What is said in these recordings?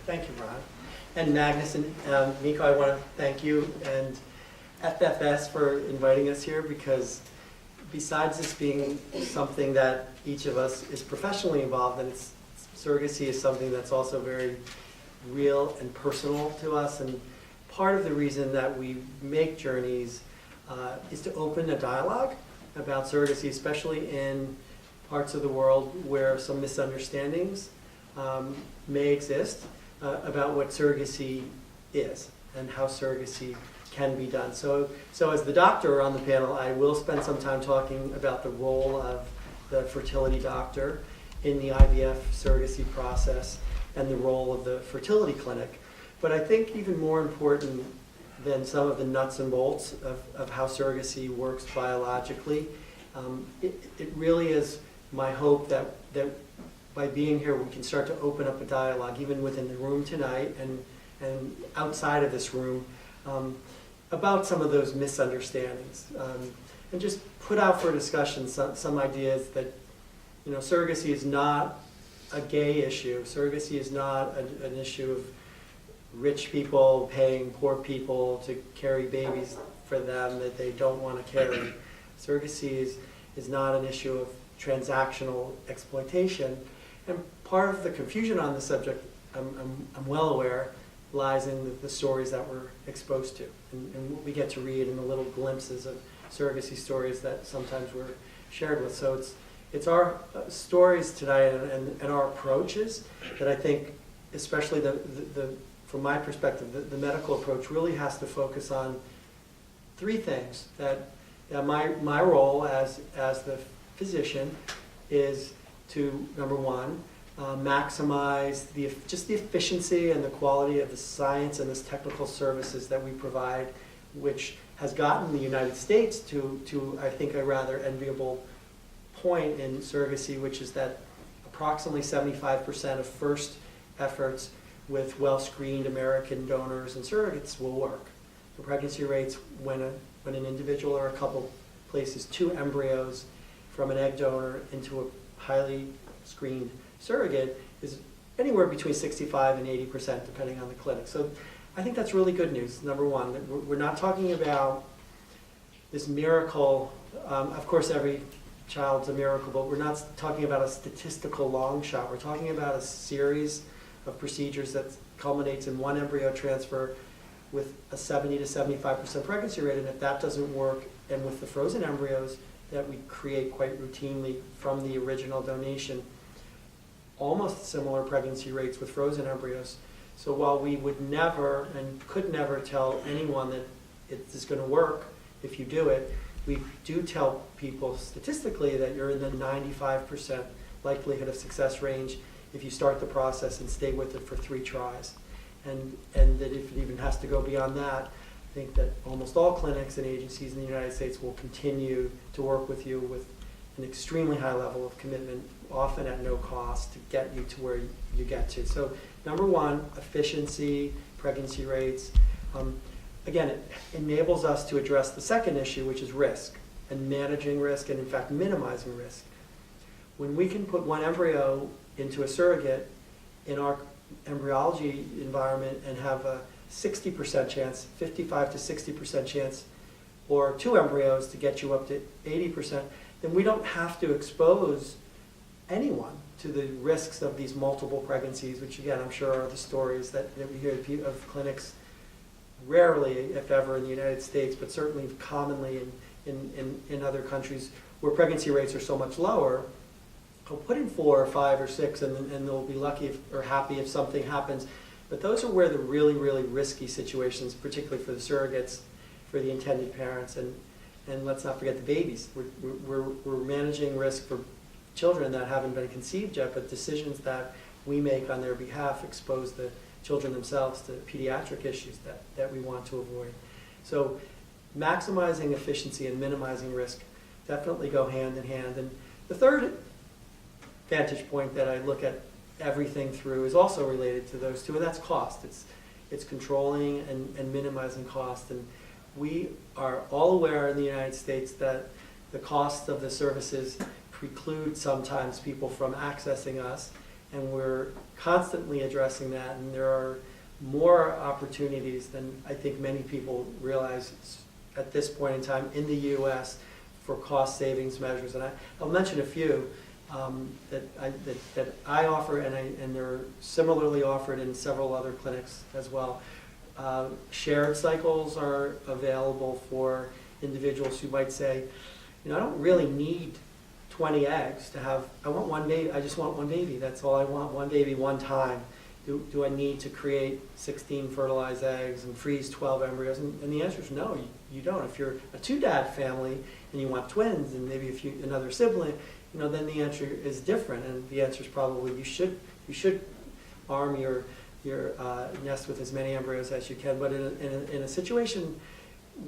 Thank you, Ron. And Magnus and Miko, I want to thank you and FFS for inviting us here, because besides this being something that each of us is professionally involved in, surrogacy is something that's also very real and personal to us. And part of the reason that we make journeys is to open a dialogue about surrogacy, especially in parts of the world where some misunderstandings may exist about what surrogacy is and how surrogacy can be done. So as the doctor on the panel, I will spend some time talking about the role of the fertility doctor in the IVF surrogacy process and the role of the fertility clinic. But I think even more important than some of the nuts and bolts of how surrogacy works biologically, it really is my hope that by being here we can start to open up a dialogue, even within the room tonight and outside of this room, about some of those misunderstandings, and just put out for discussion some ideas that, you know, surrogacy is not a gay issue. Surrogacy is not an issue of rich people paying poor people to carry babies for them that they don't want to carry. Surrogacy is not an issue of transactional exploitation. And part of the confusion on the subject, I'm well aware, lies in the stories that we're exposed to and what we get to read in the little glimpses of surrogacy stories that sometimes we're shared with. So it's our stories tonight and our approaches that I think, especially from my perspective, the medical approach really has to focus on three things. That my role as the physician is to, number one, maximize just the efficiency and the quality of the science and the technical services that we provide, which has gotten the United States to I think a rather enviable point in surrogacy, which is that approximately 75% of first efforts with well-screened American donors and surrogates will work. The pregnancy rates when an individual or a couple places 2 embryos from an egg donor into a highly screened surrogate is anywhere between 65 and 80%, depending on the clinic. So I think that's really good news, number one. That we're not talking about this miracle. Of course, every child's a miracle, but we're not talking about a statistical long shot. We're talking about a series of procedures that culminates in one embryo transfer with a 70 to 75% pregnancy rate. And if that doesn't work, and with the frozen embryos that we create quite routinely from the original donation, almost similar pregnancy rates with frozen embryos. So while we would never and could never tell anyone that it is going to work if you do it, we do tell people statistically that you're in the 95% likelihood of success range if you start the process and stay with it for 3 tries. And that if it even has to go beyond that, I think that almost all clinics and agencies in the United States will continue to work with you with an extremely high level of commitment, often at no cost, to get you to where you get to. So number one, efficiency, pregnancy rates. Again, it enables us to address the second issue, which is risk, and managing risk, and in fact minimizing risk. When we can put one embryo into a surrogate in our embryology environment and have a 60% chance, 55 to 60% chance, or 2 embryos to get you up to 80%, then we don't have to expose anyone to the risks of these multiple pregnancies, which again, I'm sure are the stories that we hear of clinics, rarely, if ever, in the United States, but certainly commonly in other countries where pregnancy rates are so much lower. They'll put in 4 or 5 or 6 and they'll be lucky or happy if something happens. But those are where the really, really risky situations, particularly for the surrogates, for the intended parents, and let's not forget the babies. We're managing risk for children that haven't been conceived yet, but decisions that we make on their behalf expose the children themselves to pediatric issues that we want to avoid. So maximizing efficiency and minimizing risk definitely go hand in hand. And the third vantage point that I look at everything through is also related to those two, and that's cost. It's controlling and minimizing cost. And we are all aware in the United States that the cost of the services preclude sometimes people from accessing us. And we're constantly addressing that, and there are more opportunities than I think many people realize at this point in time in the U.S. for cost savings measures. And I'll mention a few that I offer, and they're similarly offered in several other clinics as well. Shared cycles are available for individuals who might say, you know, I don't really need 20 eggs to have, I want one baby, I just want one baby, that's all I want, one baby, one time. Do I need to create 16 fertilized eggs and freeze 12 embryos? And the answer is no, you don't. If you're a two-dad family and you want twins and maybe another sibling, you know, then the answer is different. And the answer is probably you should arm your nest with as many embryos as you can. But in a situation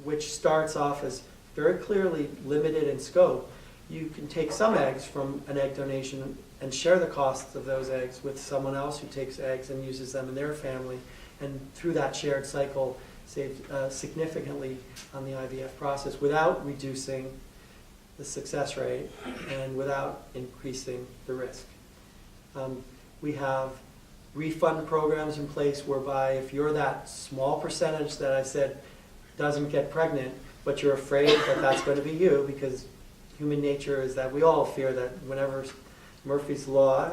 which starts off as very clearly limited in scope, you can take some eggs from an egg donation and share the costs of those eggs with someone else who takes eggs and uses them in their family, and through that shared cycle save significantly on the IVF process without reducing the success rate and without increasing the risk. We have refund programs in place whereby if you're that small percentage that I said doesn't get pregnant, but you're afraid that that's going to be you, because human nature is that we all fear that whenever Murphy's Law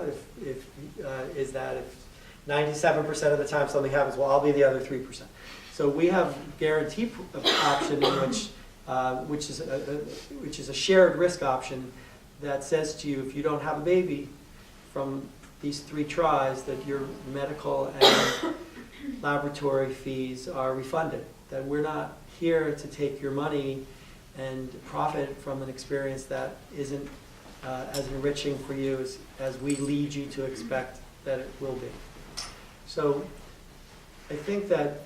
is that if 97% of the time something happens, well, I'll be the other 3%. So we have guarantee option in which is a shared risk option that says to you, if you don't have a baby from these 3 tries, that your medical and laboratory fees are refunded. That we're not here to take your money and profit from an experience that isn't as enriching for you as we lead you to expect that it will be. So I think that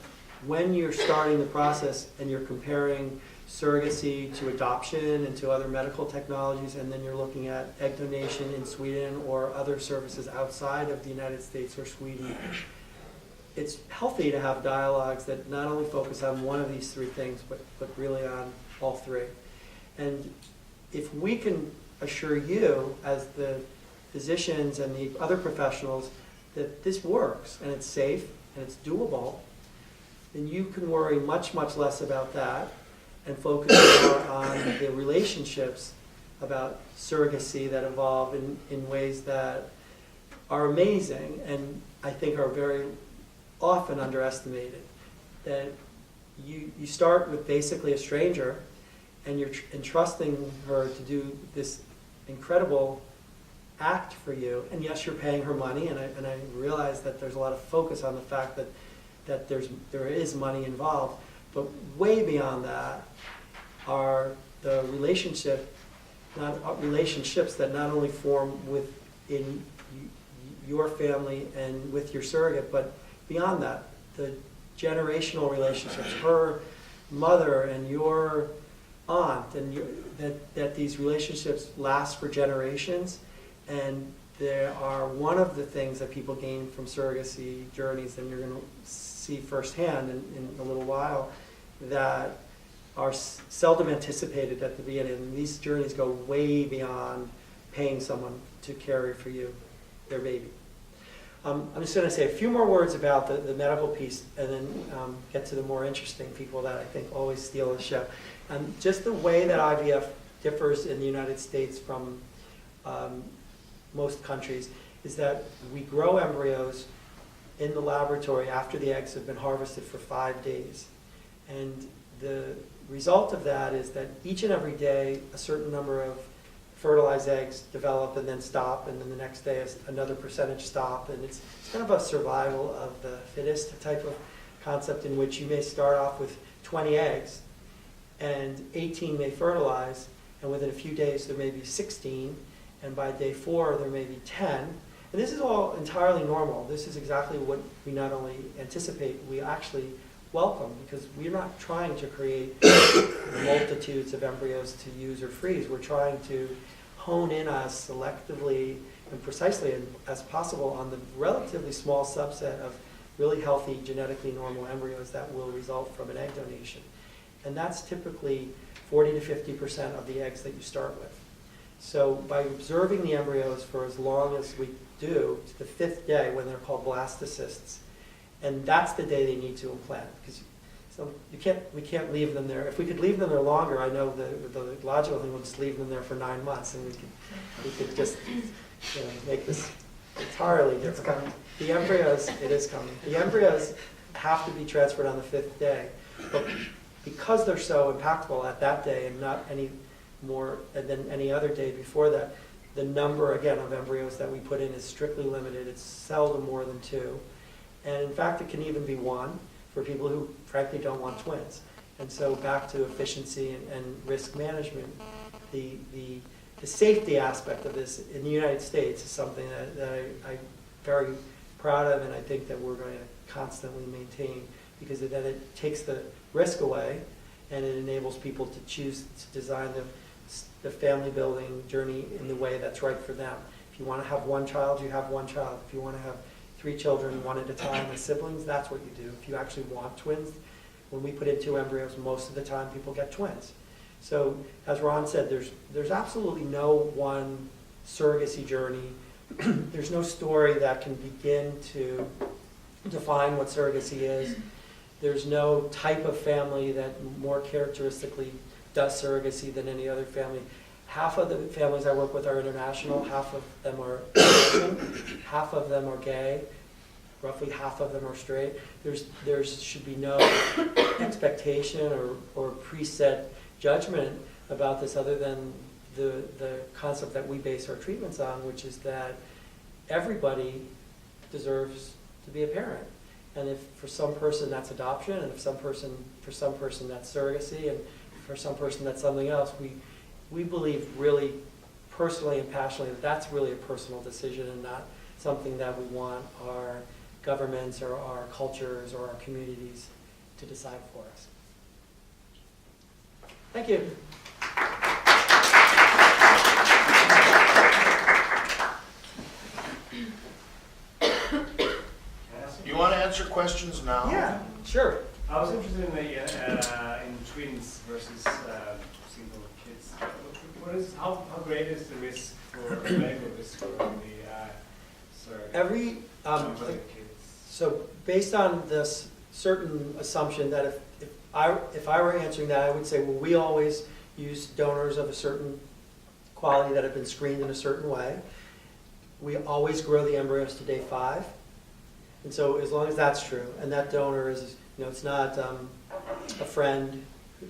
when you're starting the process and you're comparing surrogacy to adoption and to other medical technologies, and then you're looking at egg donation in Sweden or other services outside of the United States or Sweden, it's healthy to have dialogues that not only focus on one of these 3 things, but really on all 3. And if we can assure you, as the physicians and the other professionals, that this works and it's safe and it's doable, then you can worry much, much less about that and focus more on the relationships about surrogacy that evolve in ways that are amazing and I think are very often underestimated. That you start with basically a stranger and you're entrusting her to do this incredible act for you, and yes, you're paying her money, and I realize that there's a lot of focus on the fact that there is money involved, but way beyond that are the relationships that not only form within your family and with your surrogate, but beyond that, the generational relationships, her mother and your aunt, and that these relationships last for generations. And they are one of the things that people gain from surrogacy journeys, and you're going to see firsthand in a little while, that are seldom anticipated at the beginning. And these journeys go way beyond paying someone to carry for you their baby. I'm just going to say a few more words about the medical piece, and then get to the more interesting people that I think always steal the show. Just the way that IVF differs in the United States from most countries is that we grow embryos in the laboratory after the eggs have been harvested for 5 days. And the result of that is that each and every day a certain number of fertilized eggs develop and then stop, and then the next day another percentage stop, and it's kind of a survival of the fittest type of concept, in which you may start off with 20 eggs and 18 may fertilize, and within a few days there may be 16, and by day 4 there may be 10. And this is all entirely normal. This is exactly what we not only anticipate, we actually welcome, because we're not trying to create multitudes of embryos to use or freeze. We're trying to hone in as selectively and precisely as possible on the relatively small subset of really healthy, genetically normal embryos that will result from an egg donation. And that's typically 40 to 50% of the eggs that you start with. So by observing the embryos for as long as we do, to the 5th day when they're called blastocysts, and that's the day they need to implant. Because so we can't leave them there. If we could leave them there longer, I know the logical thing would just leave them there for 9 months, and we could just make this entirely different. It's coming. The embryos, it is coming. The embryos have to be transferred on the 5th day, but because they're so impactful at that day and not any more than any other day before that, the number, again, of embryos that we put in is strictly limited. It's seldom more than 2. And in fact, it can even be 1 for people who, frankly, don't want twins. And so back to efficiency and risk management, the safety aspect of this in the United States is something that I'm very proud of, and I think that we're going to constantly maintain, because then it takes the risk away and it enables people to choose to design the family building journey in the way that's right for them. If you want to have 1 child, you have 1 child. If you want to have 3 children, 1 at a time as siblings, that's what you do. If you actually want twins, when we put in 2 embryos, most of the time people get twins. So as Ron said, there's absolutely no one surrogacy journey. There's no story that can begin to define what surrogacy is. There's no type of family that more characteristically does surrogacy than any other family. Half of the families I work with are international, half of them are Asian, half of them are gay, roughly half of them are straight. There should be no expectation or preset judgment about this other than the concept that we base our treatments on, which is that everybody deserves to be a parent. And if for some person that's adoption, and for some person that's surrogacy, and for some person that's something else, we believe really personally and passionately that that's really a personal decision and not something that we want our governments or our cultures or our communities to decide for us. Thank you. You want to answer questions now? Yeah, sure. I was interested in twins versus single kids. How great is the risk for medical risk for the surrogate kids? So based on this certain assumption that if I were answering that, I would say, well, we always use donors of a certain quality that have been screened in a certain way. We always grow the embryos to day 5. And so as long as that's true, and that donor is, it's not a friend,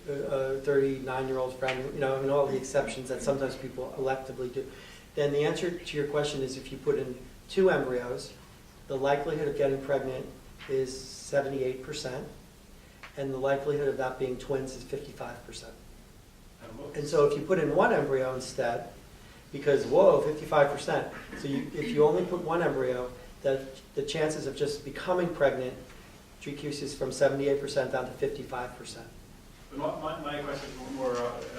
a 39-year-old friend, and all the exceptions that sometimes people electively do, then the answer to your question is if you put in 2 embryos, the likelihood of getting pregnant is 78%, and the likelihood of that being twins is 55%. And so if you put in 1 embryo instead, because, whoa, 55%, so if you only put 1 embryo, the chances of just becoming pregnant decreases from 78% down to 55%. My question is more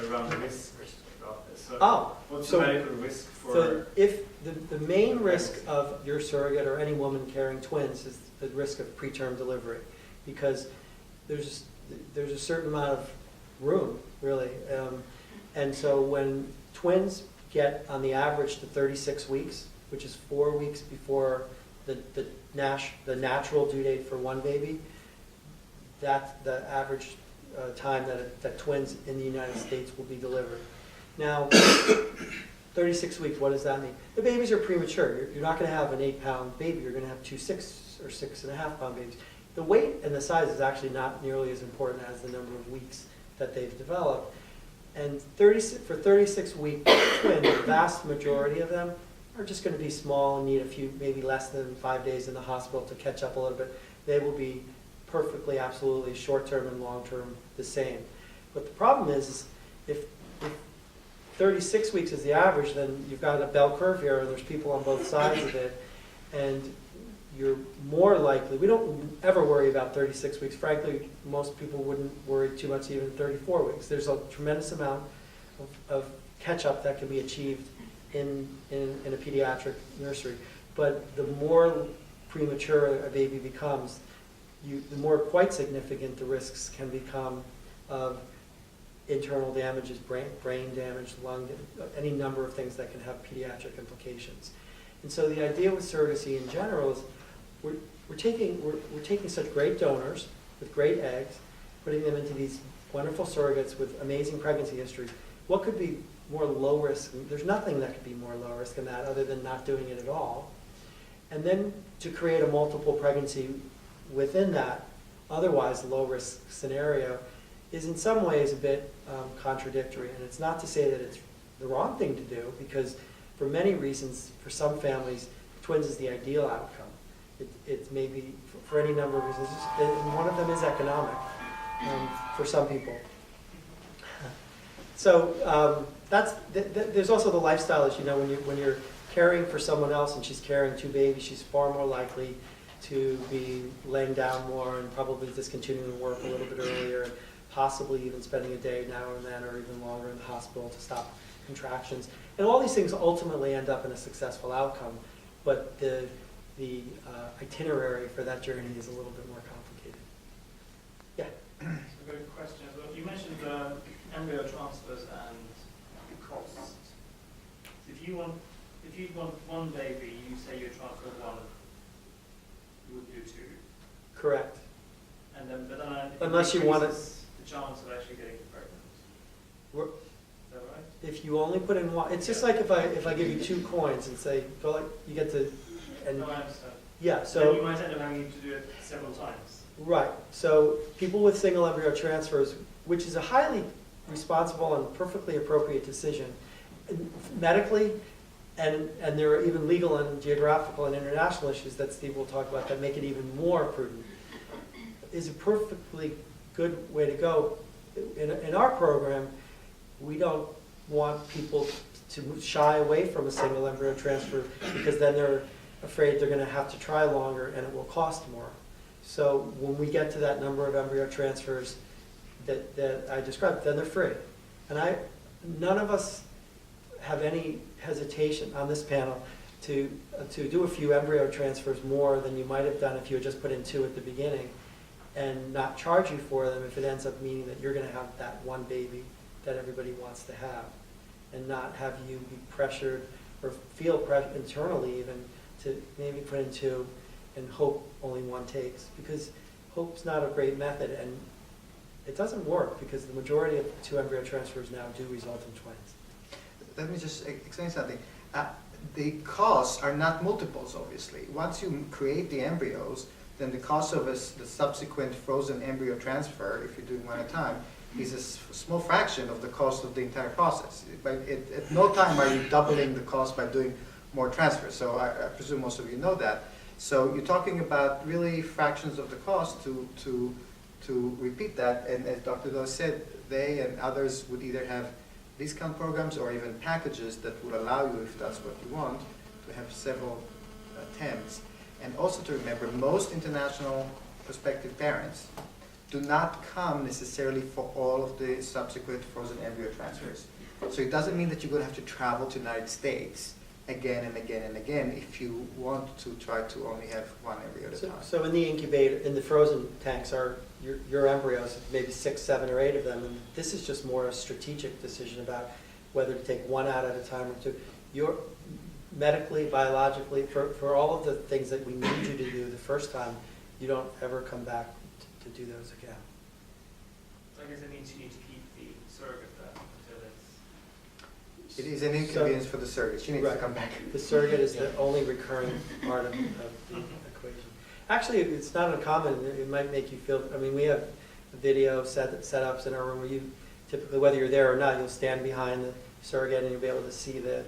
around the risk about this. So, what's the medical risk for? So if the main risk of your surrogate or any woman carrying twins is the risk of preterm delivery, because there's a certain amount of room, really. And so when twins get on the average to 36 weeks, which is 4 weeks before the natural due date for one baby, that's the average time that twins in the United States will be delivered. Now, 36 weeks, what does that mean? The babies are premature. You're not going to have an 8-pound baby. You're going to have 2 6 or 6.5-pound babies. The weight and the size is actually not nearly as important as the number of weeks that they've developed. And for 36-week twins, the vast majority of them are just going to be small and need a few, maybe less than 5 days in the hospital to catch up a little bit. They will be perfectly, absolutely, short-term and long-term the same. But the problem is if 36 weeks is the average, then you've got a bell curve here, and there's people on both sides of it, and you're more likely, we don't ever worry about 36 weeks. Frankly, most people wouldn't worry too much even 34 weeks. There's a tremendous amount of catch-up that can be achieved in a pediatric nursery. But the more premature a baby becomes, the more quite significant the risks can become of internal damages, brain damage, lung, any number of things that can have pediatric implications. And so the idea with surrogacy in general is we're taking such great donors with great eggs, putting them into these wonderful surrogates with amazing pregnancy history. What could be more low risk? There's nothing that could be more low risk than that other than not doing it at all. And then to create a multiple pregnancy within that otherwise low risk scenario is in some ways a bit contradictory. And it's not to say that it's the wrong thing to do, because for many reasons, for some families, twins is the ideal outcome. It's maybe for any number of reasons, and one of them is economic for some people. So there's also the lifestyle issue. When you're caring for someone else and she's carrying two babies, she's far more likely to be laying down more and probably discontinuing work a little bit earlier, and possibly even spending a day now and then or even longer in the hospital to stop contractions. And all these things ultimately end up in a successful outcome, but the itinerary for that journey is a little bit more complicated. Yeah? It's a good question. So you mentioned embryo transfers and costs. If you want one baby, you say you transfer one, you would do two. Correct. And then, but then Unless you want it, the chance of actually getting pregnant. Is that right? if you only put in one, it's just like if I give you 2 coins and say, go like you get to, and No, I understand. yeah, Then so you might end up having to do it several times. right. So people with single embryo transfers, which is a highly responsible and perfectly appropriate decision, medically, and there are even legal and geographical and international issues that Steve will talk about that make it even more prudent, is a perfectly good way to go. In our program, we don't want people to shy away from a single embryo transfer because then they're afraid they're going to have to try longer and it will cost more. So when we get to that number of embryo transfers that I described, then they're free. And none of us have any hesitation on this panel to do a few embryo transfers more than you might have done if you had just put in 2 at the beginning and not charge you for them if it ends up meaning that you're going to have that one baby that everybody wants to have, and not have you be pressured or feel internally even to maybe put in 2 and hope only one takes, because hope's not a great method, and it doesn't work because the majority of 2 embryo transfers now do result in twins. Let me just explain something. The costs are not multiples, obviously. Once you create the embryos, then the cost of the subsequent frozen embryo transfer, if you're doing one at a time, is a small fraction of the cost of the entire process. At no time are you doubling the cost by doing more transfers. So I presume most of you know that. So you're talking about really fractions of the cost to repeat that. And as Dr. Doyle said, they and others would either have discount programs or even packages that would allow you, if that's what you want, to have several attempts. And also to remember, most international prospective parents do not come necessarily for all of the subsequent frozen embryo transfers. So it doesn't mean that you're going to have to travel to the United States again and again and again if you want to try to only have one embryo at a time. So in the incubator, in the frozen tanks are your embryos, maybe 6, 7, or 8 of them, and this is just more a strategic decision about whether to take 1 out at a time or 2. You're medically, biologically, for all of the things that we need you to do the first time, you don't ever come back to do those again. I guess it means you need to keep the surrogate there until it's... It is an inconvenience for the surrogate. She needs to come back. The surrogate is the only recurring part of the equation. Actually, it's not uncommon. It might make you feel, I mean, we have video setups in our room where you typically, whether you're there or not, you'll stand behind the surrogate and you'll be able to see the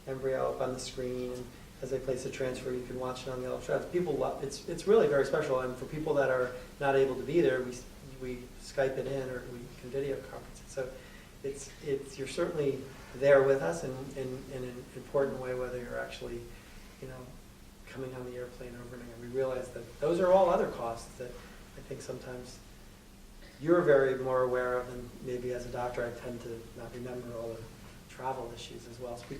embryo up on the screen, and as they place the transfer, you can watch it on the ultrasound. People love it's really very special, and for people that are not able to be there, we Skype it in or we can video conference it. So you're certainly there with us in an important way, whether you're actually, coming on the airplane over and again. We realize that those are all other costs that I think sometimes you're very more aware of, and maybe as a doctor I tend to not remember all the travel issues as well. So we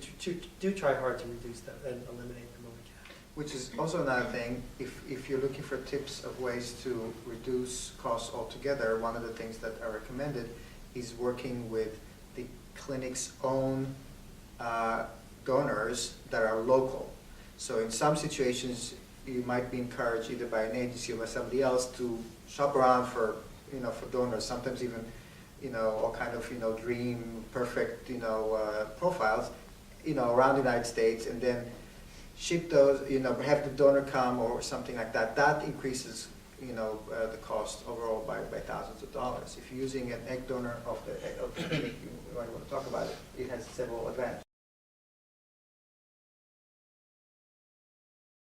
do try hard to reduce that and eliminate them when we can. Which is also another thing, if you're looking for tips of ways to reduce costs altogether, one of the things that are recommended he's working with the clinic's own donors that are local. So in some situations, you might be encouraged either by an agency or by somebody else to shop around for, for donors, sometimes even, all kind of, dream, perfect, profiles, around the United States, and then ship those, have the donor come or something like that. That increases, the cost overall by thousands of dollars. If you're using an egg donor of the clinic, you might want to talk about it. It has several advantages.